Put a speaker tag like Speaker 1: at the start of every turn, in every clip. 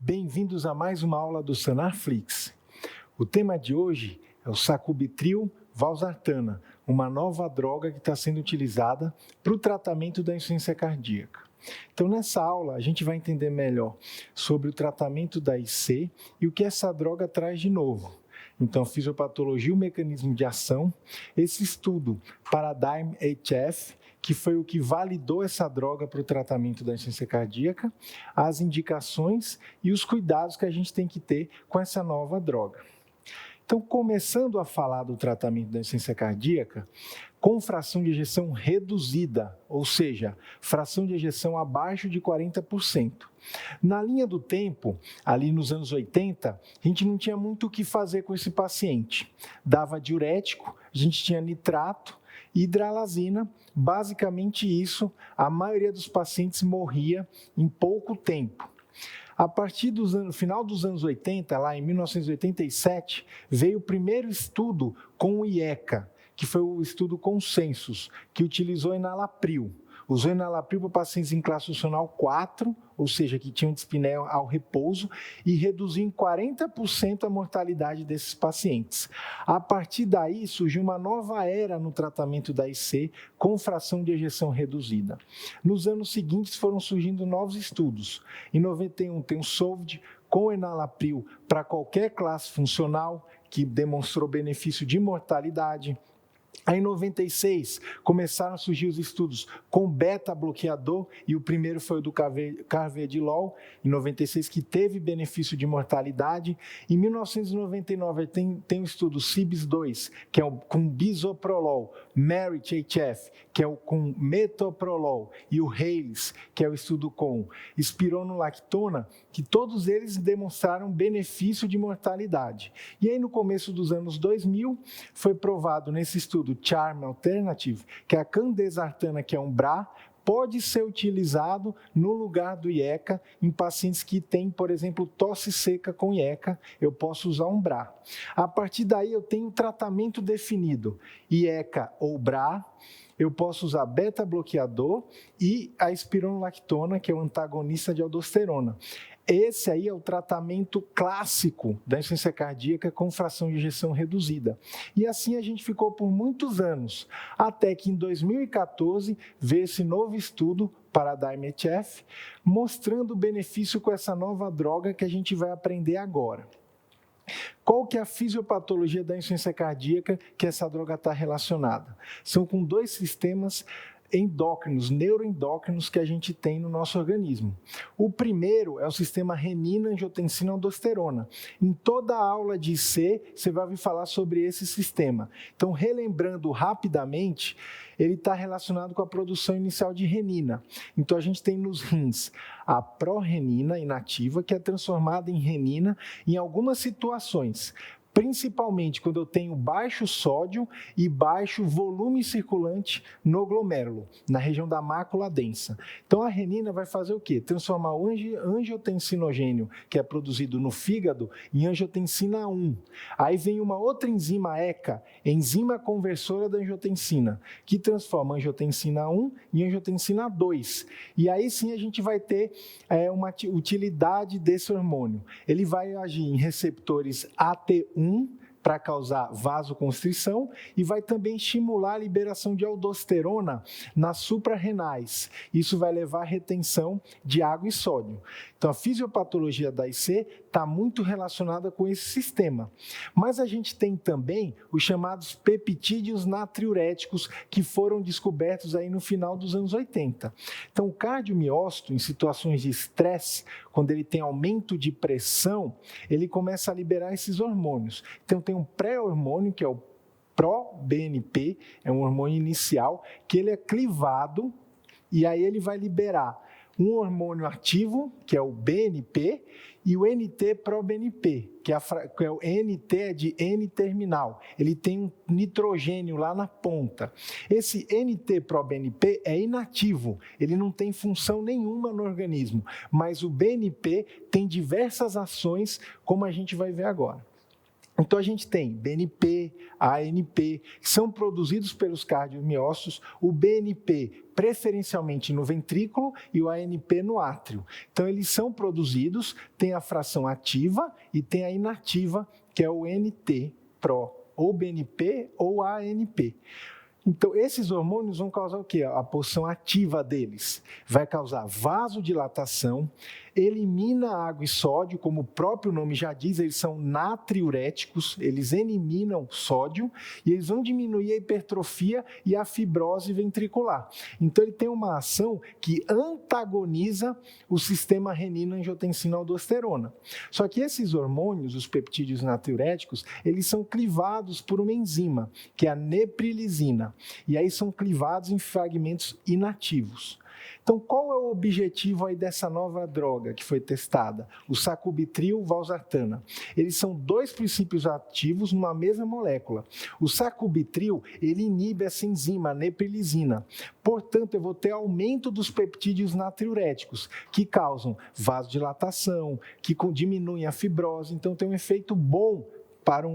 Speaker 1: Bem-vindos a mais uma aula do Sanarflix. O tema de hoje é o sacubitril valsartana, uma nova droga que está sendo utilizada para o tratamento da insuficiência cardíaca. Então, nessa aula, a gente vai entender melhor sobre o tratamento da IC e o que essa droga traz de novo. Então, fisiopatologia e o mecanismo de ação, esse estudo Paradigm-HF, que foi o que validou essa droga para o tratamento da insuficiência cardíaca, as indicações e os cuidados que a gente tem que ter com essa nova droga. Então, começando a falar do tratamento da insuficiência cardíaca, com fração de ejeção reduzida, ou seja, fração de ejeção abaixo de 40%. Na linha do tempo, ali nos anos 80, a gente não tinha muito o que fazer com esse paciente. Dava diurético, a gente tinha nitrato, hidralazina, basicamente isso, a maioria dos pacientes morria em pouco tempo. A partir do final dos anos 80, lá em 1987, veio o primeiro estudo com o IECA, que foi o estudo Consensus, que utilizou enalapril. Usou enalapril para pacientes em classe funcional 4, ou seja, que tinham dispneia ao repouso, e reduziu em 40% a mortalidade desses pacientes. A partir daí, surgiu uma nova era no tratamento da IC, com fração de ejeção reduzida. Nos anos seguintes, foram surgindo novos estudos. Em 91, tem o SOLVD, com enalapril para qualquer classe funcional, que demonstrou benefício de mortalidade. Aí, em 96, começaram a surgir os estudos com beta-bloqueador, e o primeiro foi o do carvedilol, em 96, que teve benefício de mortalidade. Em 1999, tem o estudo CIBS-2, que é com bisoprolol, MERIT-HF, que é o com metoprolol, e o HALES, que é o estudo com espironolactona, que todos eles demonstraram benefício de mortalidade. E aí, no começo dos anos 2000, foi provado nesse estudo Charm Alternative, que é a candesartana, que é um BRA, pode ser utilizado no lugar do IECA em pacientes que têm, por exemplo, tosse seca com IECA, eu posso usar um BRA. A partir daí, eu tenho o tratamento definido, IECA ou BRA, eu posso usar beta-bloqueador e a espironolactona, que é o antagonista de aldosterona. Esse aí é o tratamento clássico da insuficiência cardíaca com fração de ejeção reduzida. E assim a gente ficou por muitos anos, até que em 2014 veio esse novo estudo, Paradigm-HF, mostrando o benefício com essa nova droga que a gente vai aprender agora. Qual que é a fisiopatologia da insuficiência cardíaca que essa droga está relacionada? São com dois sistemas endócrinos, neuroendócrinos que a gente tem no nosso organismo. O primeiro é o sistema renina-angiotensina-aldosterona. Em toda a aula de IC, você vai ouvir falar sobre esse sistema. Então, relembrando rapidamente, ele está relacionado com a produção inicial de renina. Então, a gente tem nos rins a pró-renina inativa, que é transformada em renina em algumas situações, principalmente quando eu tenho baixo sódio e baixo volume circulante no glomérulo, na região da mácula densa. Então, a renina vai fazer o quê? Transformar o angiotensinogênio, que é produzido no fígado, em angiotensina 1. Aí vem uma outra enzima ECA, enzima conversora da angiotensina, que transforma a angiotensina 1 em angiotensina 2. E aí sim a gente vai ter uma utilidade desse hormônio. Ele vai agir em receptores AT1, para causar vasoconstrição, e vai também estimular a liberação de aldosterona nas suprarrenais. Isso vai levar à retenção de água e sódio. Então, a fisiopatologia da IC está muito relacionada com esse sistema. Mas a gente tem também os chamados peptídeos natriuréticos, que foram descobertos aí no final dos anos 80. Então, o cardiomiócito, em situações de estresse, quando ele tem aumento de pressão, ele começa a liberar esses hormônios. Então, tem um pré-hormônio, que é o pró-BNP, é um hormônio inicial, que ele é clivado, e aí ele vai liberar um hormônio ativo, que é o BNP, e o NT-proBNP, que é o NT é de N-terminal. Ele tem um nitrogênio lá na ponta. Esse NT-proBNP é inativo, ele não tem função nenhuma no organismo, mas o BNP tem diversas ações, como a gente vai ver agora. Então, a gente tem BNP, ANP, que são produzidos pelos cardiomiócitos, o BNP preferencialmente no ventrículo e o ANP no átrio. Então, eles são produzidos, tem a fração ativa e tem a inativa, que é o NT-PRO, ou BNP ou ANP. Então, esses hormônios vão causar o quê? A porção ativa deles. Vai causar vasodilatação, elimina água e sódio, como o próprio nome já diz, eles são natriuréticos, eles eliminam sódio e eles vão diminuir a hipertrofia e a fibrose ventricular. Então, ele tem uma ação que antagoniza o sistema renina-angiotensina-aldosterona. Só que esses hormônios, os peptídeos natriuréticos, eles são clivados por uma enzima, que é a neprilisina. E aí são clivados em fragmentos inativos. Então, qual é o objetivo aí dessa nova droga que foi testada? O sacubitril/valsartana. Eles são dois princípios ativos numa mesma molécula. O sacubitril, ele inibe essa enzima, a neprilisina. Portanto, eu vou ter aumento dos peptídeos natriuréticos, que causam vasodilatação, que diminuem a fibrose. Então, tem um efeito bom para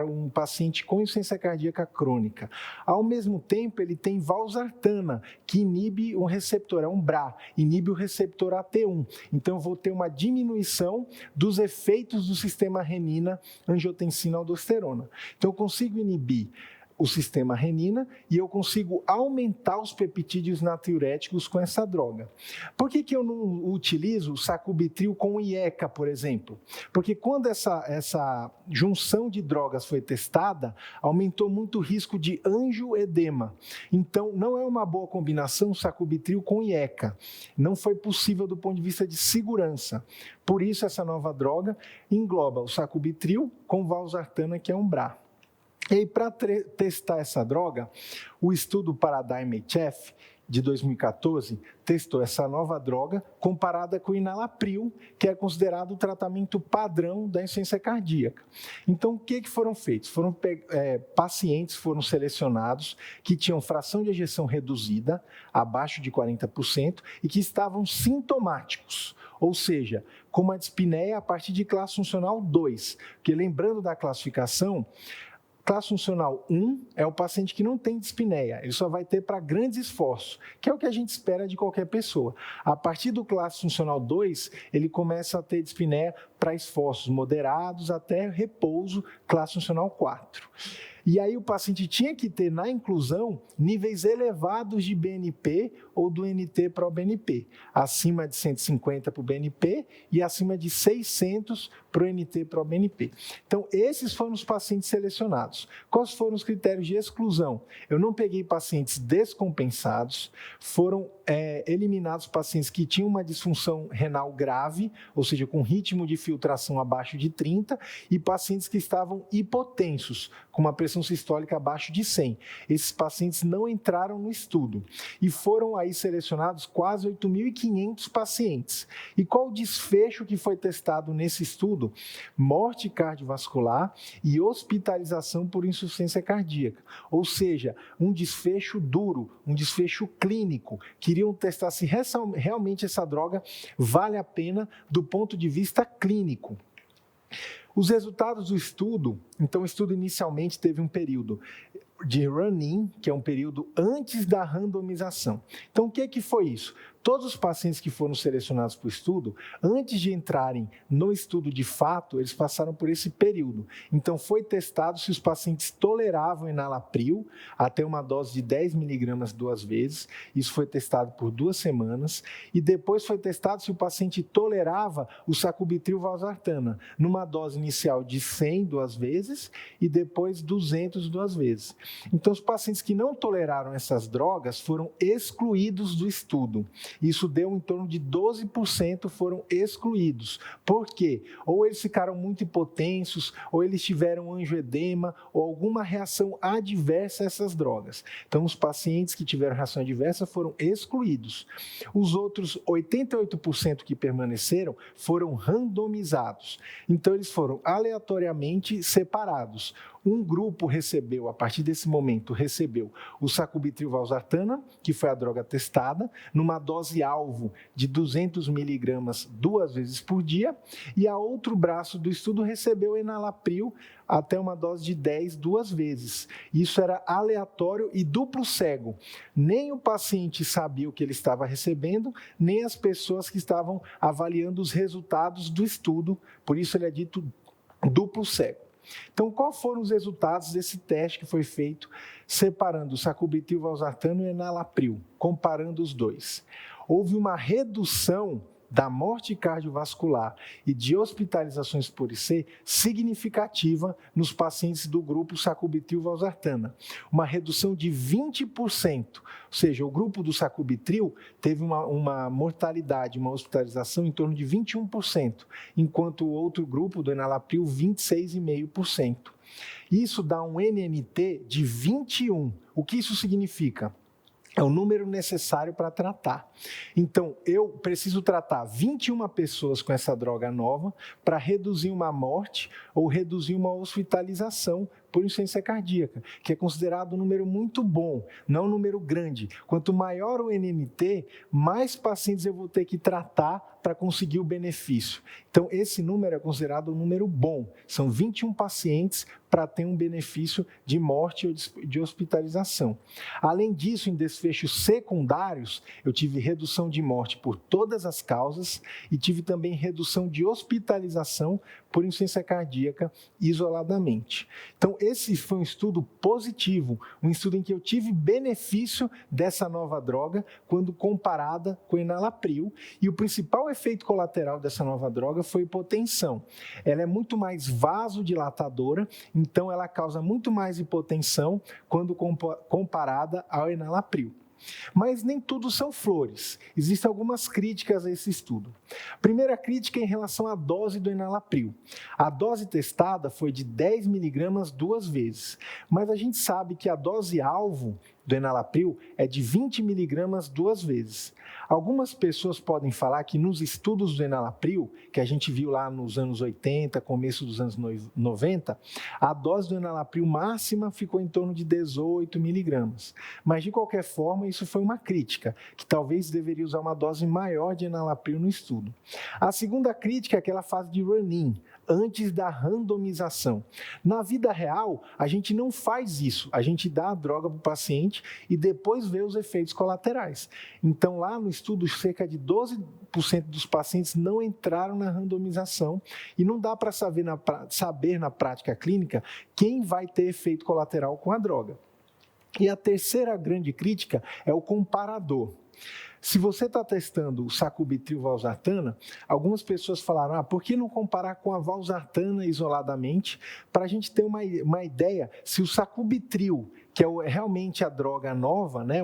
Speaker 1: um paciente com insuficiência cardíaca crônica. Ao mesmo tempo, ele tem valsartana, que inibe um receptor, é um BRA, inibe o receptor AT1. Então, eu vou ter uma diminuição dos efeitos do sistema renina-angiotensina-aldosterona. Então, eu consigo inibir o sistema renina e eu consigo aumentar os peptídeos natriuréticos com essa droga. Por que eu não utilizo o sacubitril com IECA, por exemplo? Porque quando essa junção de drogas foi testada, aumentou muito o risco de angioedema. Então, não é uma boa combinação o sacubitril com IECA. Não foi possível do ponto de vista de segurança. Por isso, essa nova droga engloba o sacubitril com valsartana, que é um BRA. E aí, para testar essa droga, o estudo Paradigm-HF, de 2014, testou essa nova droga comparada com o enalapril, que é considerado o tratamento padrão da insuficiência cardíaca. Então, o que foram feitos? Pacientes foram selecionados que tinham fração de ejeção reduzida, abaixo de 40%, e que estavam sintomáticos, ou seja, com uma dispneia a partir de classe funcional 2, porque lembrando da classificação, classe funcional 1 é o paciente que não tem dispneia, ele só vai ter para grandes esforços, que é o que a gente espera de qualquer pessoa. A partir do classe funcional 2, ele começa a ter dispneia para esforços moderados até repouso, classe funcional 4. E aí o paciente tinha que ter na inclusão níveis elevados de BNP ou do NT-proBNP, acima de 150 para o BNP e acima de 600 para o NT-proBNP. Então, esses foram os pacientes selecionados. Quais foram os critérios de exclusão? Eu não peguei pacientes descompensados, foram eliminados pacientes que tinham uma disfunção renal grave, ou seja, com ritmo de filtração abaixo de 30, e pacientes que estavam hipotensos, com uma pressão sistólica abaixo de 100. Esses pacientes não entraram no estudo. E foram aí selecionados quase 8.500 pacientes. E qual o desfecho que foi testado nesse estudo? Morte cardiovascular e hospitalização por insuficiência cardíaca. Ou seja, um desfecho duro, um desfecho clínico. Queriam testar se realmente essa droga vale a pena do ponto de vista clínico. Os resultados do estudo, então o estudo inicialmente teve um período de run-in, que é um período antes da randomização. Então, o que foi isso? Todos os pacientes que foram selecionados para o estudo, antes de entrarem no estudo de fato, eles passaram por esse período. Então, foi testado se os pacientes toleravam enalapril até uma dose de 10 miligramas 2 vezes. Isso foi testado por 2 semanas. E depois foi testado se o paciente tolerava o sacubitril/valsartana, numa dose inicial de 100 2 vezes e depois 200 2 vezes. Então, os pacientes que não toleraram essas drogas foram excluídos do estudo. Isso deu em torno de 12% foram excluídos. Por quê? Ou eles ficaram muito hipotensos, ou eles tiveram angioedema, ou alguma reação adversa a essas drogas. Então, os pacientes que tiveram reação adversa foram excluídos. Os outros 88% que permaneceram foram randomizados. Então, eles foram aleatoriamente separados. Um grupo recebeu, a partir desse momento, recebeu o sacubitril/valsartana, que foi a droga testada, numa dose-alvo de 200 miligramas 2 vezes por dia, e a outro braço do estudo recebeu enalapril até uma dose de 10 2 vezes. Isso era aleatório e duplo cego. Nem o paciente sabia o que ele estava recebendo, nem as pessoas que estavam avaliando os resultados do estudo, por isso ele é dito duplo cego. Então, quais foram os resultados desse teste que foi feito separando o sacubitril/valsartana e o enalapril, comparando os dois? Houve uma redução da morte cardiovascular e de hospitalizações por IC significativa nos pacientes do grupo sacubitril/valsartana. Uma redução de 20%, ou seja, o grupo do sacubitril teve uma mortalidade, uma hospitalização em torno de 21%, enquanto o outro grupo do enalapril, 26,5%. Isso dá um NNT de 21. O que isso significa? É o número necessário para tratar. Então, eu preciso tratar 21 pessoas com essa droga nova para reduzir uma morte ou reduzir uma hospitalização por insuficiência cardíaca, que é considerado um número muito bom, não um número grande. Quanto maior o NNT, mais pacientes eu vou ter que tratar para conseguir o benefício. Então, esse número é considerado um número bom. São 21 pacientes para ter um benefício de morte ou de hospitalização. Além disso, em desfechos secundários, eu tive redução de morte por todas as causas e tive também redução de hospitalização por insuficiência cardíaca isoladamente. Então, esse foi um estudo positivo, um estudo em que eu tive benefício dessa nova droga quando comparada com o enalapril, e o principal efeito colateral dessa nova droga foi hipotensão. Ela é muito mais vasodilatadora, então ela causa muito mais hipotensão quando comparada ao enalapril. Mas nem tudo são flores. Existem algumas críticas a esse estudo. A primeira crítica é em relação à dose do enalapril. A dose testada foi de 10 miligramas 2 vezes, mas a gente sabe que a dose-alvo do enalapril é de 20 miligramas 2 vezes. Algumas pessoas podem falar que nos estudos do enalapril, que a gente viu lá nos anos 80, começo dos anos 90, a dose do enalapril máxima ficou em torno de 18 miligramas. Mas, de qualquer forma, isso foi uma crítica, que talvez deveria usar uma dose maior de enalapril no estudo. A segunda crítica é aquela fase de run-in, antes da randomização. Na vida real, a gente não faz isso. A gente dá a droga para o paciente e depois vê os efeitos colaterais. Então, lá no estudo, cerca de 12% dos pacientes não entraram na randomização e não dá para saber na prática clínica quem vai ter efeito colateral com a droga. E a terceira grande crítica é o comparador. Se você está testando o sacubitril/valsartana, algumas pessoas falaram, por que não comparar com a valsartana isoladamente, para a gente ter uma ideia se o sacubitril, que é realmente a droga nova, né,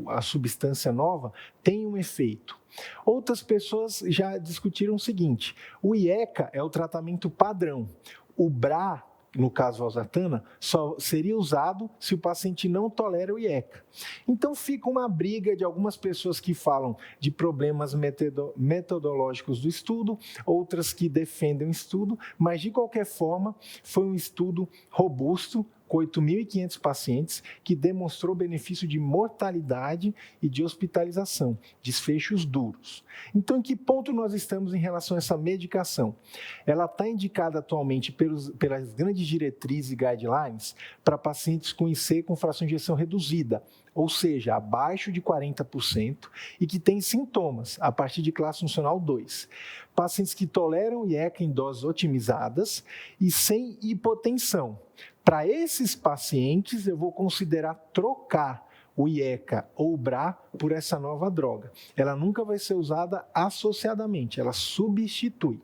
Speaker 1: a substância nova, tem um efeito. Outras pessoas já discutiram o seguinte, o IECA é o tratamento padrão, o BRA, no caso valsartana, só seria usado se o paciente não tolera o IECA. Então fica uma briga de algumas pessoas que falam de problemas metodológicos do estudo, outras que defendem o estudo, mas de qualquer forma foi um estudo robusto, com 8.500 pacientes, que demonstrou benefício de mortalidade e de hospitalização, desfechos duros. Então, em que ponto nós estamos em relação a essa medicação? Ela está indicada atualmente pelas grandes diretrizes e guidelines para pacientes com IC com fração de ejeção reduzida, ou seja, abaixo de 40%, e que têm sintomas a partir de classe funcional 2. Pacientes que toleram IECA em doses otimizadas e sem hipotensão. Para esses pacientes, eu vou considerar trocar o IECA ou o BRA por essa nova droga. Ela nunca vai ser usada associadamente, ela substitui.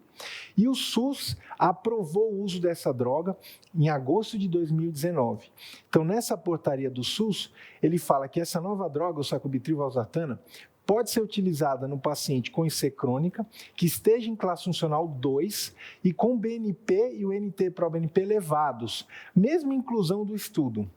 Speaker 1: E o SUS aprovou o uso dessa droga em agosto de 2019. Então, nessa portaria do SUS, ele fala que essa nova droga, o sacubitril/valsartana, pode ser utilizada no paciente com IC crônica, que esteja em classe funcional 2 e com BNP e o NT-proBNP elevados, mesmo inclusão do estudo,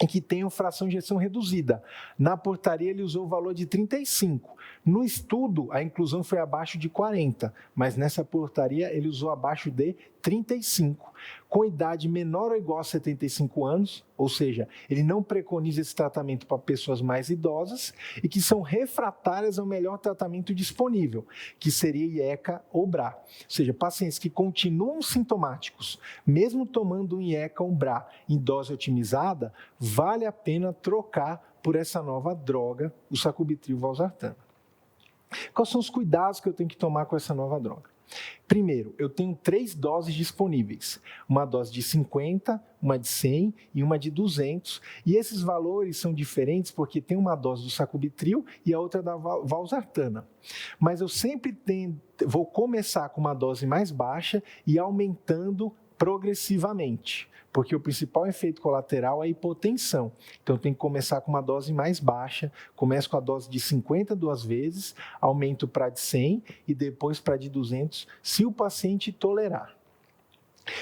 Speaker 1: em que tenham fração de ejeção reduzida. Na portaria, ele usou o valor de 35. No estudo, a inclusão foi abaixo de 40, mas nessa portaria, ele usou abaixo de 35, com idade menor ou igual a 75 anos, ou seja, ele não preconiza esse tratamento para pessoas mais idosas e que são refratárias ao melhor tratamento disponível, que seria IECA ou BRA. Ou seja, pacientes que continuam sintomáticos, mesmo tomando um IECA ou um BRA em dose otimizada, vale a pena trocar por essa nova droga, o sacubitril/valsartana. Quais são os cuidados que eu tenho que tomar com essa nova droga? Primeiro, eu tenho 3 doses disponíveis, uma dose de 50, uma de 100 e uma de 200, e esses valores são diferentes porque tem uma dose do sacubitril e a outra da valsartana. Mas eu sempre vou começar com uma dose mais baixa e aumentando progressivamente, porque o principal efeito colateral é a hipotensão. Então, eu tenho que começar com uma dose mais baixa, começo com a dose de 50 2 vezes, aumento para de 100 e depois para de 200, se o paciente tolerar.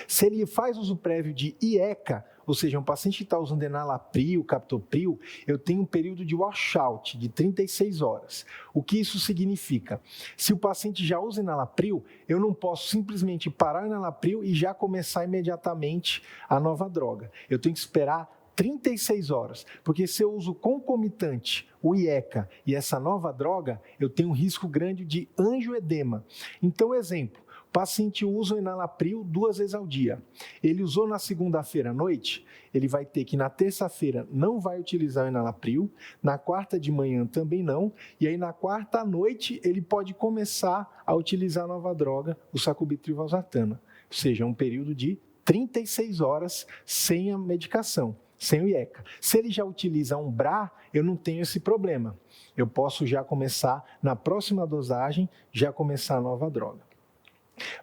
Speaker 1: Se ele faz uso prévio de IECA, ou seja, um paciente que está usando enalapril, captopril, eu tenho um período de washout de 36 horas. O que isso significa? Se o paciente já usa enalapril, eu não posso simplesmente parar o enalapril e já começar imediatamente a nova droga. Eu tenho que esperar 36 horas, porque se eu uso concomitante o IECA e essa nova droga, eu tenho um risco grande de angioedema. Então, exemplo, o paciente usa o enalapril 2 vezes ao dia. Ele usou na segunda-feira à noite, ele vai ter que na terça-feira não vai utilizar o enalapril, na quarta de manhã também não, e aí na quarta à noite ele pode começar a utilizar a nova droga, o sacubitril/valsartana. Ou seja, um período de 36 horas sem a medicação, sem o IECA. Se ele já utiliza um BRA, eu não tenho esse problema. Eu posso já começar, na próxima dosagem, já começar a nova droga.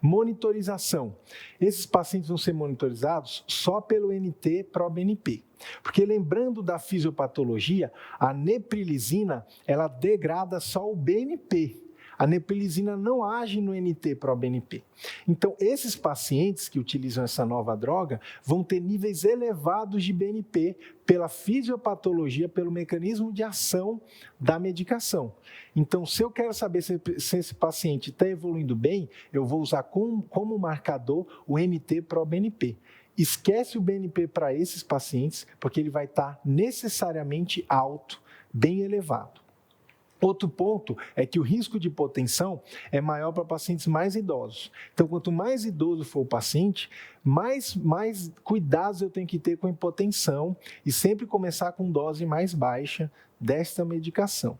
Speaker 1: Monitorização. Esses pacientes vão ser monitorizados só pelo NT-proBNP. Porque lembrando da fisiopatologia, a neprilizina, ela degrada só o BNP. A neprilizina não age no NT-proBNP. Então, esses pacientes que utilizam essa nova droga vão ter níveis elevados de BNP pela fisiopatologia, pelo mecanismo de ação da medicação. Então, se eu quero saber se esse paciente está evoluindo bem, eu vou usar como marcador o NT-proBNP. Esquece o BNP para esses pacientes, porque ele vai estar necessariamente alto, bem elevado. Outro ponto é que o risco de hipotensão é maior para pacientes mais idosos. Então, quanto mais idoso for o paciente, mais cuidados eu tenho que ter com a hipotensão e sempre começar com dose mais baixa desta medicação.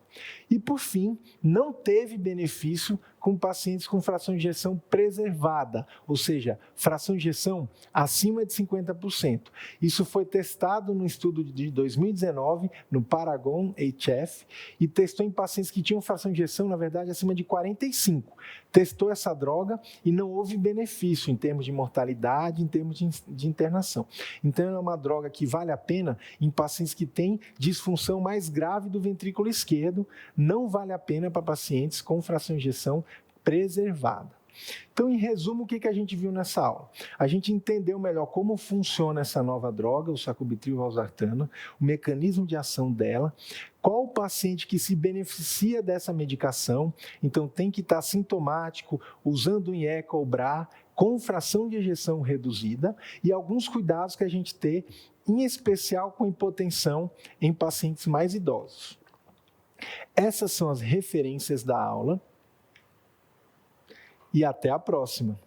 Speaker 1: E, por fim, não teve benefício com pacientes com fração de ejeção preservada, ou seja, fração de ejeção acima de 50%. Isso foi testado no estudo de 2019, no Paragon-HF, e testou em pacientes que tinham fração de ejeção, na verdade, acima de 45. Testou essa droga e não houve benefício em termos de mortalidade, em termos de internação. Então, é uma droga que vale a pena em pacientes que têm disfunção mais grave do ventrículo esquerdo, não vale a pena para pacientes com fração de ejeção preservada. Então, em resumo, o que a gente viu nessa aula? A gente entendeu melhor como funciona essa nova droga, o sacubitril/valsartana, o mecanismo de ação dela, qual o paciente que se beneficia dessa medicação, então tem que estar sintomático, usando um IECA ou BRA, com fração de ejeção reduzida, e alguns cuidados que a gente tem, em especial com hipotensão em pacientes mais idosos. Essas são as referências da aula. E até a próxima.